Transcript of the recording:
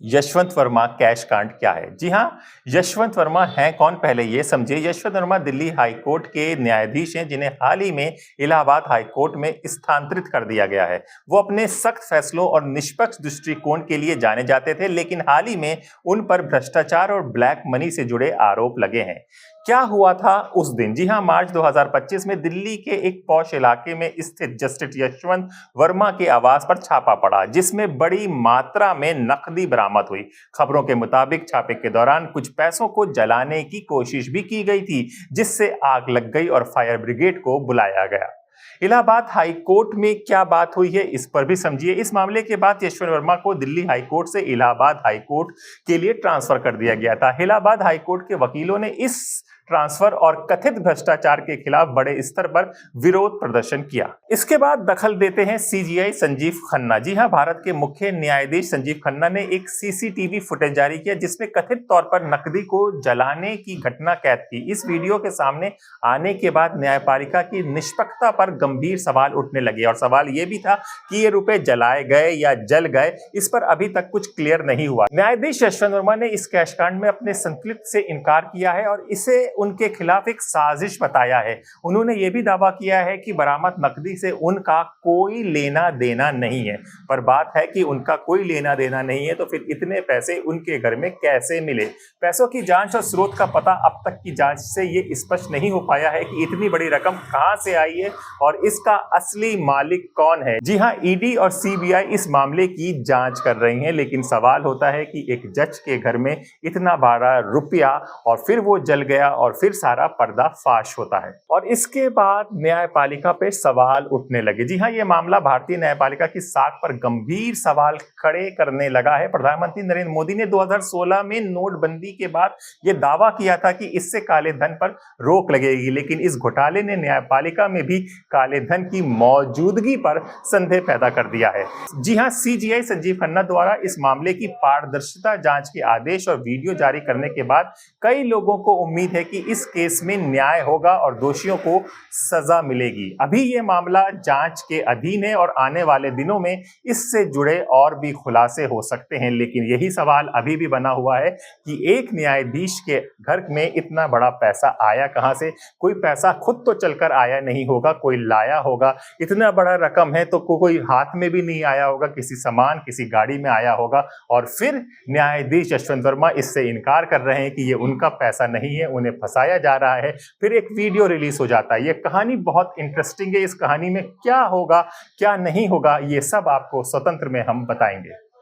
Yashwant Verma cash कांड क्या है? जी हाँ, यशवंत वर्मा हैं कौन पहले ये समझिए। यशवंत वर्मा दिल्ली हाई कोर्ट के न्यायाधीश हैं जिन्हें हाल ही में इलाहाबाद हाई कोर्ट में स्थानांतरित कर दिया गया है। वो अपने सख्त फैसलों और निष्पक्ष दृष्टिकोण के लिए जाने जाते थे, लेकिन हाल ही में उन पर भ्रष्टाचार और ब्लैक मनी से जुड़े आरोप लगे हैं। क्या हुआ था उस दिन? जी हाँ, मार्च 2025 में दिल्ली के एक पॉश इलाके में स्थित जस्टिस यशवंत वर्मा के आवास पर छापा पड़ा, जिसमें बड़ी मात्रा में नकदी बरामद हुई। खबरों के मुताबिक छापे के दौरान कुछ पैसों को जलाने की कोशिश भी की गई थी, जिससे आग लग गई और फायर ब्रिगेड को बुलाया गया। इलाहाबाद हाई कोर्ट में क्या बात हुई है, इस पर भी समझिए। इस मामले के बाद यशवंत वर्मा को दिल्ली हाई कोर्ट से इलाहाबाद हाई कोर्ट के लिए ट्रांसफर कर दिया गया था। इलाहाबाद हाई कोर्ट के वकीलों ने इस ट्रांसफर और कथित भ्रष्टाचार के खिलाफ बड़े स्तर पर विरोध प्रदर्शन किया। इसके बाद दखल देते हैं सीजीआई संजीव खन्ना। जी हां, भारत के मुख्य न्यायाधीश संजीव खन्ना ने एक सीसीटीवी फुटेज जारी किया, जिसमें कथित तौर पर नकदी को जलाने की घटना कैद थी। इस वीडियो के सामने आने के बाद न्यायपालिका की निष्पक्षता पर गंभीर सवाल उठने लगे और सवाल यह भी था कि ये रुपए जलाए गए या जल गए, इस पर अभी तक कुछ क्लियर नहीं हुआ। न्यायाधीश यशवंत वर्मा ने इस कैश कांड में अपने संलिप्त से इनकार किया है और इसे उनके खिलाफ एक साजिश बताया है। उन्होंने यह भी दावा किया है कि बरामद नकदी से उनका कोई लेना देना नहीं है। पर बात है कि उनका कोई लेना देना नहीं है तो फिर इतने पैसे उनके घर में कैसे मिले? पैसों की जांच और स्रोत का पता अब तक की जांच से ये स्पष्ट नहीं हो पाया है कि इतनी बड़ी रकम कहां से आई है और इसका असली मालिक कौन है। जी हां, ईडी और सीबीआई इस मामले की जांच कर रही हैं, लेकिन सवाल होता है कि एक जज के घर में इतना बड़ा रुपया और फिर वो जल गया और फिर सारा पर्दा फाश होता है और इसके बाद न्यायपालिका पे सवाल उठने लगे। जी हां, ये मामला भारतीय न्यायपालिका की साख पर गंभीर सवाल खड़े करने लगा है। प्रधानमंत्री नरेंद्र मोदी ने 2016 में नोटबंदी के बाद ये दावा किया था कि इससे काले धन पर रोक लगेगी, लेकिन इस घोटाले ने न्यायपालिका में भी काले धन की मौजूदगी पर संदेह पैदा कर दिया है। जी हां, सीजीआई संजीव खन्ना द्वारा इस मामले की पारदर्शिता जांच के आदेश और वीडियो जारी करने के बाद कई लोगों को उम्मीद है कि इस केस में न्याय होगा और दोषियों को सजा मिलेगी। अभी ये मामला जांच के अधीन है और आने वाले दिनों में इससे जुड़े और भी खुलासे हो सकते हैं, लेकिन यही सवाल अभी भी बना हुआ है कि एक न्यायाधीश के घर में इतना बड़ा पैसा आया कहां से? कोई पैसा खुद तो चलकर आया नहीं होगा, कोई लाया होगा। इतना बड़ा रकम है तो कोई हाथ में भी नहीं आया होगा, किसी सामान किसी गाड़ी में आया होगा और फिर न्यायाधीश यशवंत वर्मा इससे इनकार कर रहे हैं कि ये उनका पैसा नहीं है, उन्हें फंसाया जा रहा है। फिर एक वीडियो रिलीज हो जाता है। ये कहानी बहुत इंटरेस्टिंग है। इस कहानी में क्या होगा क्या नहीं होगा, ये सब आपको स्वतंत्र में हम बताएंगे।